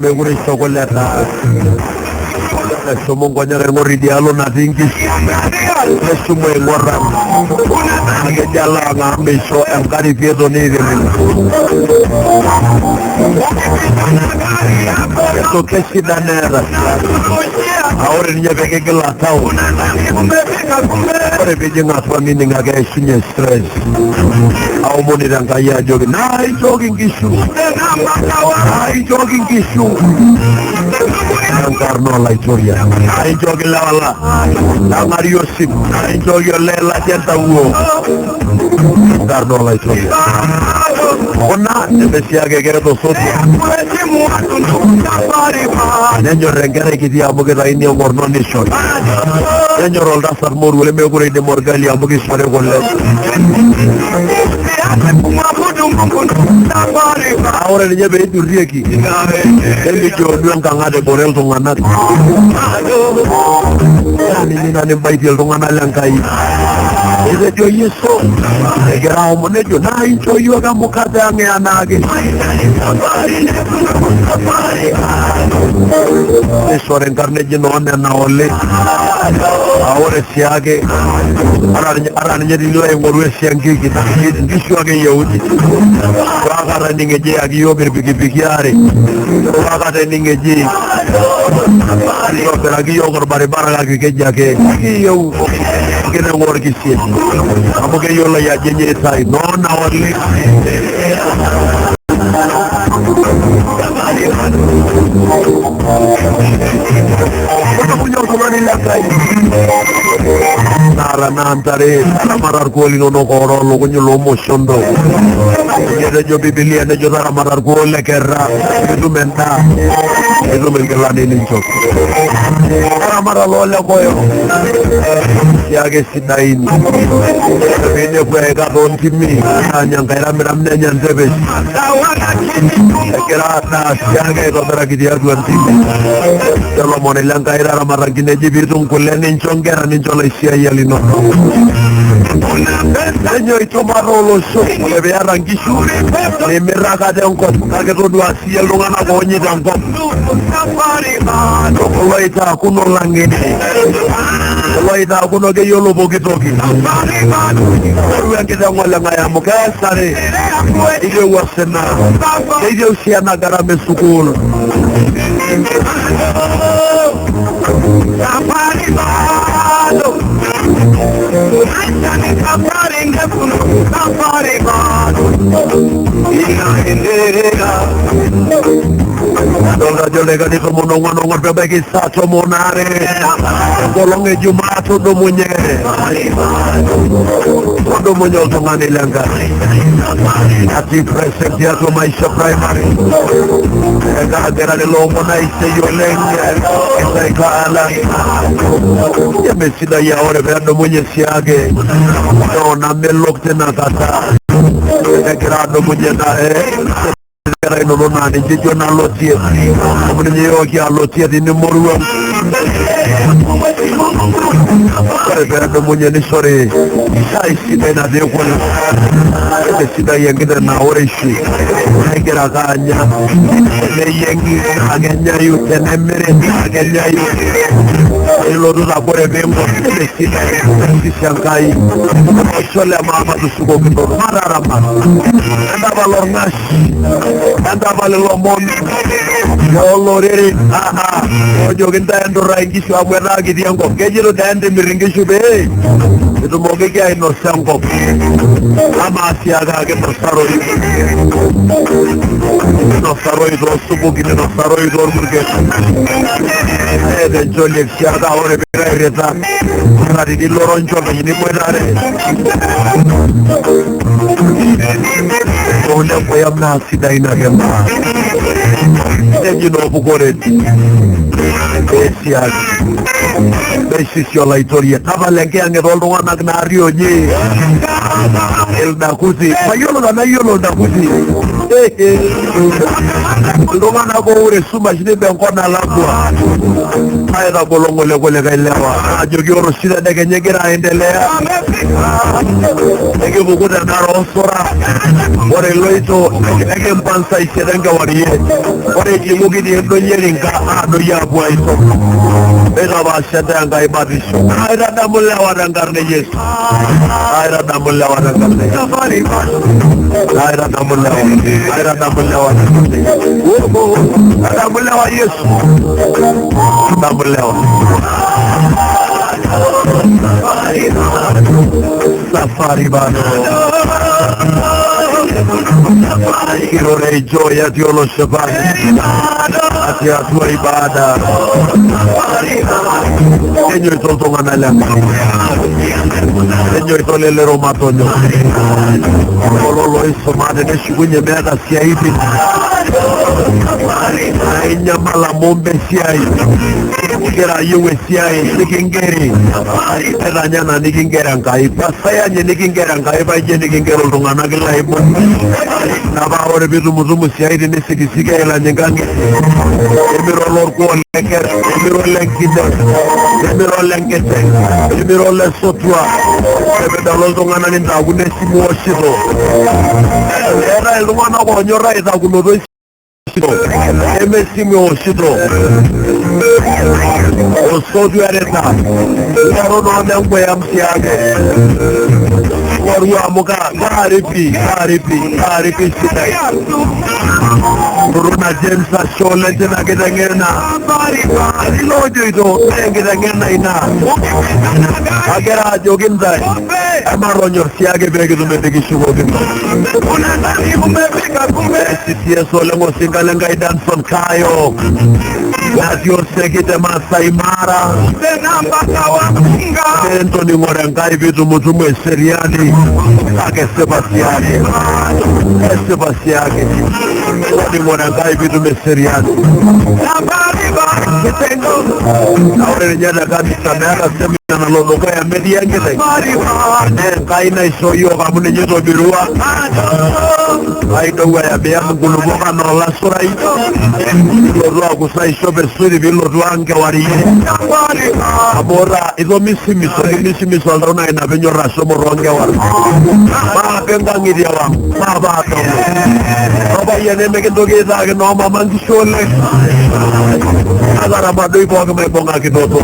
Meguri chocolate. Somong kanya ngori dialo natingi. Semua orang. Agak jalan ngambil so kari vieto ni demi. Itu kesi danera. Ahora niya beke kelas tahu. Ore beje ngapa mini ngagay sunya stress. Aku mau nidang kaya jogging. Nah, jogging kisu. Nah, jogging kisu. Yang karno lah historia. Nah, jogging lawala. Nah, Mario Sim. Nah, jogging lela jenta uo. Karno lah historia. Kona nebesia gegere to soto. Nenyo rengere kiti amuge da ini omorno ni shot. Nenyo rolda sarmor wole me gore de morgali amuge sore golle. Ahora niya be turrieki. Elli jo duang kangade borel to ngana. Ni nane baitil to ngana langkai. Ese jo yeso. Egera omone jo na incho yo ga mukata ange anage. Sore incarne je no na olle. Ahora siage. Arane je dilo e ngorwe siangi kita. Disho age yauti. Wakara ningeje agiyo berpikir-pikir. Wakara ningeje. Agiyo beragiyo korbare bara lagi kejake. Agiyo kena worki sih. Kamu kayo lah ya jenye sai. No na orli. Kita punya kemana lagi? Nara nantare, marar kuali nono koro lo kunyo lomo shondo. Ada jo Biblia, ada jo nara marar kuali kerra. Itu menta ni ninjok. Nara marar lo le koyo. Siage sidain. Bine kue katon kimi. Nyang kaira meram nyan sebes. Kira na siage ko tera kidia duan kimi. Kalau mau nilang kaira marar kine jibitung kulen ninjong kera ninjol isia yalino. Nenyo itu marolo so. Lebe arangisu. Meraka de ongkot. Kage rodu asia lungana konyi de ongkot. Kalau ita kuno langini. Kalau ita kuno ke yolo boki-boki. Kalau yang kita ngolang ayam mukasari. Ige wasena. Ige usia nagara mesukul. Safari balo. Safari balo. Donga jolega di kemonongan-ongan berbagi satu monare. Kolongnya Jumat do munye. Do munye otongan ilangga. Ati present dia to maisha primary. Ega agera de lomo na ise yoleng. Esa ikala. Ya mesida ya ore do munye siage. No na melok tena kata. Ega do munye na Kera ino lona ni jijo na lotie. Omune nyeyo ki a lotie di ni moruwa. Kera do munye ni sore. Sai sida na de kona. Ete sida yengi de na oreshi. Kera kanya. Ne yengi agenya yu tenemere agenya yu. Ilo duda kore bembo. Ete sida yengi siangkai. Osole mama tu suko kito. Mararama. Enda valor nashi. Anda vale lomon. Ya lorere. Ojo kita endo rangi su abuela gidi angko. Kejiro dande miringi su be. Itu moge kia ino sangko. Ama asiaga ke nosaroi. Nosaroi do subu kini nosaroi do murke. Ede joli siaga ore bera reta. Kari di loroncho ini puedare. Ona poyam na sidaina kema. Ejino bukore. Esiag. Besisio la historia. Tava lenge ange rolonga nagnario nye. El dakusi. Mayolo na yolo dakusi. Longa na go ure suma jine be encore na lagwa. Aida golongole kule kailewa. Ajoki oroshida deke nyegira aendelea. Eke bukuta naro osora. Ore loito eke mpansa isedenke wariye. Ore jimuki di endo nyelinka ado ya buwaito. Eka bashete anga ibatisho. Aida damulewa dangarne Yesu. Aida damulewa dangarne Yesu. Aida damulewa. Aida damulewa dangarne Yesu. Damulewa Yesu. Damulewa. Safari bano. Kirore gioia Dio lo shabbat. Ati la tua ibada. Segno il tolto manella. Segno il tolle le Roma toglio. Lo insomma ne sciugugna merda sia ipi. Egna mala mombe siai. Kira yuwe siai nikingeri. Era nyana nikingeri angkai. Pasaya nikingeri angkai baje nikingeri lungana kila ibu. Naba ore bitu muzumu siai ni sikisike ela nyengange. Emiro lor ko leker, emiro lenkide, emiro lenkete, emiro le sotwa. Ebe dalol lungana ni ndagune simu oshiro. Era lungana ko nyora ita kunodo Eme simu oshiro. Osodu ereta. Yaro no nengwe amsiage. Warua muka karipi sitai. Runa James Ashole tena kitangena. Lojo ito kitangena ina. Agera jogin dai. Amaronyor siage begi tumepiki shugo kito. Sisi sole ngo singalenga idanson kayo. Gazio sekite Masai Mara. Anthony Morengai vitu mutumu eseriani. Ake Sebastiani. Anthony Morengai vitu meseriani. Ahora nyada kabisa meaka semina na lologo ya media ngete. Kaina isoyo kamune nyeto birua. Aido ya bea mguluboka na la surai. Lorua kusai shobe suri biloru ange wariye. Abora ido misi aldauna ina benyo rasomo ronge wari. Maa benga ngiri ya wang. Maa bato. Baba yene meke doge zage no mama ngishole. Agara madoi boga me bonga kidoto.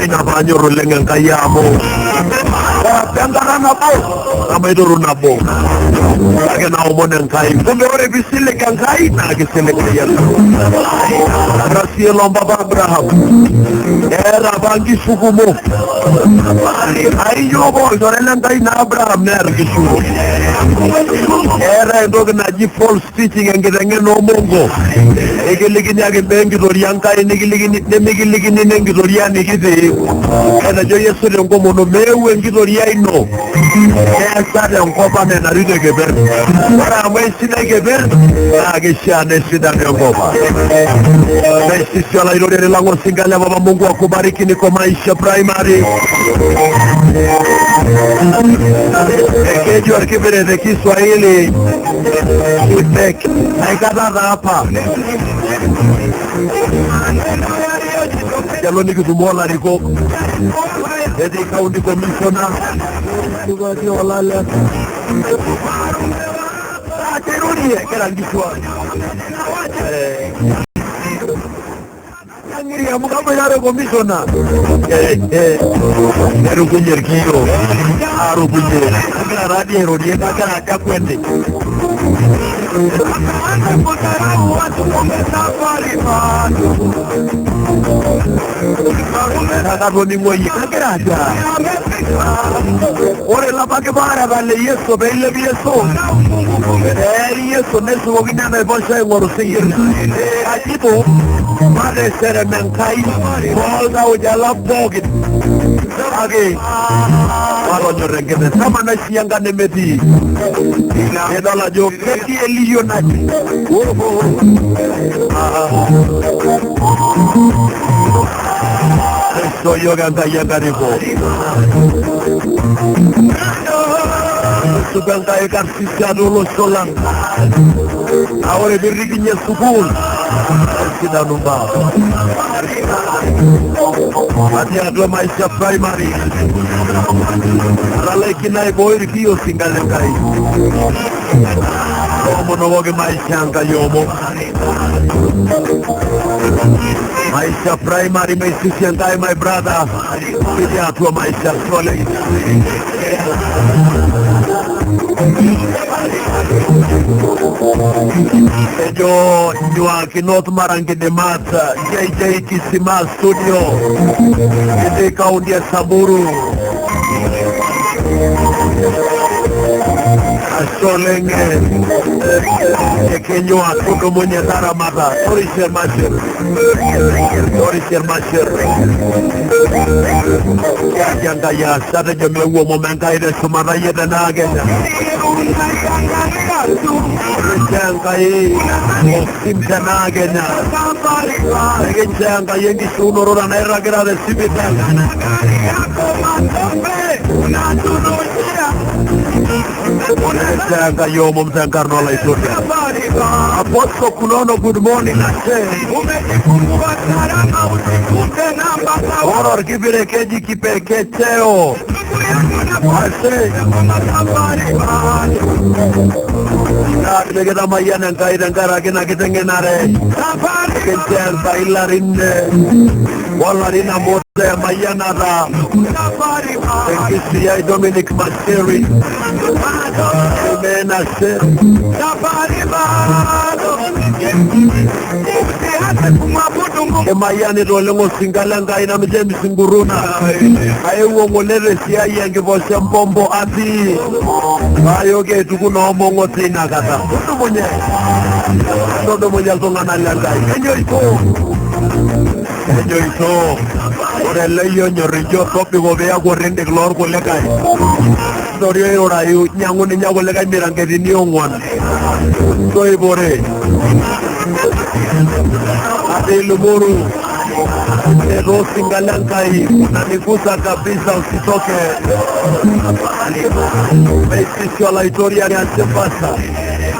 Aina banyo rulengan kayamo. Bengara na bo. Kama iduru na bo. Ake na umone nkai. Kumbe ore bisile kankai na kisile kaya. Rasia lomba Abraham. Era bangi sukumu. Ayo bo zorela nkai na Abraham na kishuku. Era ndogo na ji false teaching ngedenge no mongo. Egeligini age bengi dorianka nemigini nengi doriani kiti. Era jo Yesu le ngomo no mewe ngidoria ino. Esa de ngoba na ride geber. Para mwe sine geber. Age shane sida ngoba. Basi sala ilo de lango singala baba Mungu akubariki niko maisha primary. Ekejo arkibere de Kiswahili. Feedback. Aikada hapa. Jalo nikitumola niko. Edi county commissioner. Tugati olale. Ateruni kera ngishwa. Angiri amuka yaro commissioner. Nero kunyer kiyo. Aro kunyer. Akara radio rodie akara chakwende. Akaro ni moyi akara ja. Ore la pake bara dalle Yesu belle Yesu. Yesu nesu wogina me bosha ngoro singir. Ajibu made sere menkai bolda ujala bogit. Age maro nyorengene sama na sianga nemeti. Edala jo keti eliyo nati. Esto yo ganta ya gariko. Suganta e karsisya dolo solang. Ahora birrikinya sukul. Sida numba. Hati adwa maisha primary. Rale kinai boiri kiyo singale kai. Yomo no woge maisha anga yomo. Maisha primary maisha anga my brother. Hati adwa maisha sole. Ejo nyua kinot marangi de mata JJ Kisima studio ide kaunti ya Samburu asolenge ekenyua kudo mwenye tara mata sorry sir masher ya janga ya sada jame uo momenga ide sumara yede nagenya janga ye simta nagenya janga yengi sunoro na era grade sibita janga yo mumtankarno la historia aposto kunono good morning ase horror kibire keji kipekecheo ase Negeda mayana kaida ngara kena kitengenare kencer bailarin walarina mote mayana da Enkisia Dominic Maseri Menase Mayani rolengo singalanga ina mjembi singuruna ayewo ngolere siya yange bose mbombo ati ayo ke tukuno omongo tina kata todo mwenye tongana langai enyo ito ore leyo nyorijo topi gobea gorende glor ko lekai storio ora yu nyangu ni nyago lekai mirangedi ni ongwan toi bore ate lumuru ero singalankai na nikusa kabisa usitoke meisisho la historia ni antepasa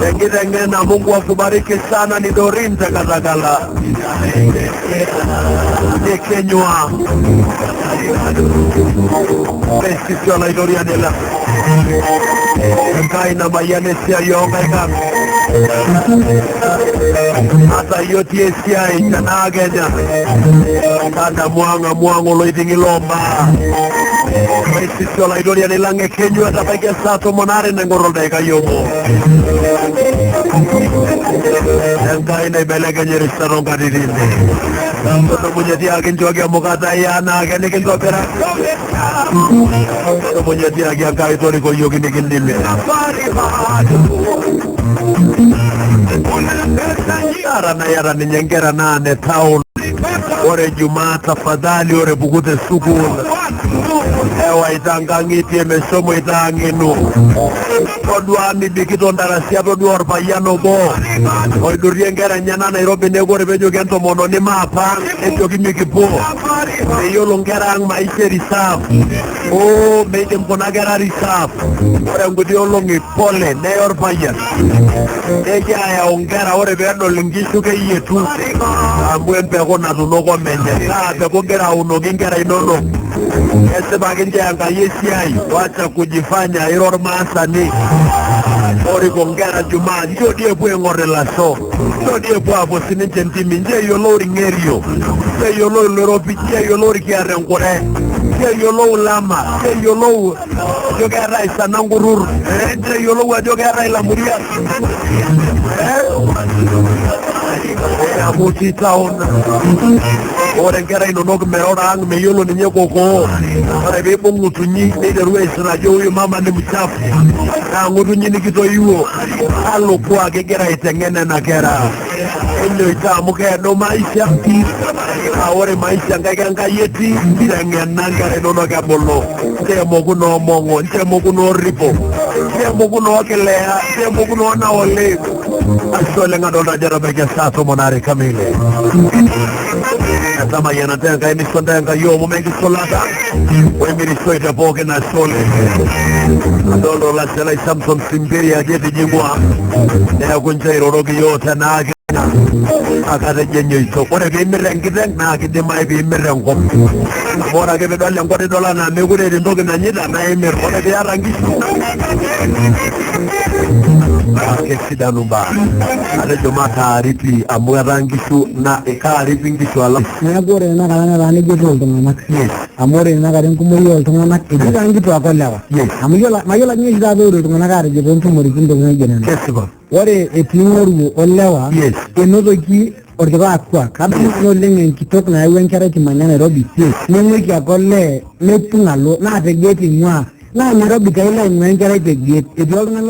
Engine na Mungu akubariki sana ni Dorinta Katakala Kenywa Mesisio la historia nila Kaina mayanesia yonga ikami Hata yoti esia ichana agenya Kada muango loitingi lomba Mesisio la historia nila nge Kenywa tapake sato monare nengorolda ikayomo Engkai na ibeleka nyerista ronga dirinde Toto munyeti akin chuakia mukata yana Akini kinto pera Toto munyeti akia kai tori koyo kini kindime Yara ni nyengera nane town Ore Jumaa tafadhali ore bukute sukul Ewa itangangiti emesomo itanginu Kodwa mibikito ndarasia todwa orpayano bo Oidurie ngera nyana Nairobi negore bejo gento mono ni mapa Ejo kimikipo Meyolo ngera ang maishe risafu Meite mpona ngera risafu Ore ngudi olongi pole ne orpayan Eja ya ongera ore beano lingishu ke yetu Ambue mpeko natunoko menye Peko ngera unogi ngera inono Ese baginja yanga yesi ayi Wacha kujifanya iror maasani Ori kongera Jumaa Njo die bue ngorelaso Njo die bue abosini jentimi Nje yolori ngerio Nje yolori loropi Nje yolori kiare nkore Nje yolori lama Nje yolori Joga rai sanangurur Nje yolori joga rai lamuria Amuti town Ore ngera inonok merora ang meyolo ninye koko Ore bebo ngutunyi Nide ruwe isirajo uyu mama ni mchafu ngutunyi nikito yuo Alo kwa kegera itengene na kera Enyo itamu keno maisha Ore maisha ngayanga yeti Tengena ngare nono kabolo Temo kuno mongo Temo kuno ripo Temo kuno kelea Temo kuno na ole Asole ngadolda jarabeke sato monare kamile Sama yana tenga emisonda yanga yomo mengi solata Wemiri soita poke na sole Dolo la sela Samson Simbiria jeti jingwa Nea kuncha iroroki yote nage akatejenyo ito ore piimir enkiteng naa kidimayu piimir enkop ore ake pidol enkop nidol anaa mekure etii entoki nanyita naa imir ore piata nkishu kesidanu mbaa atejo mataaripi amu etaa nkishu na ikaaripi nkishu alang neeku ore tenakata netaa nejito iltung'anak amu ore tenakata enkumoki oltung'anak etii nkituak olewa amu mayiolo ajo taata ore iltung'anak aatejo toontumoritin ntokitin naijo nena kesipa ore etii ng'oruo olewa enotoki orkitok akuak kadolita oleng enkitok nayawua enkerai Kimanya Nairobi neng'ueki ake olee nepung' alo naa tegeti ing'ua naa Nairobi kailo aing'ua enkerai tegeti etii oltung'ani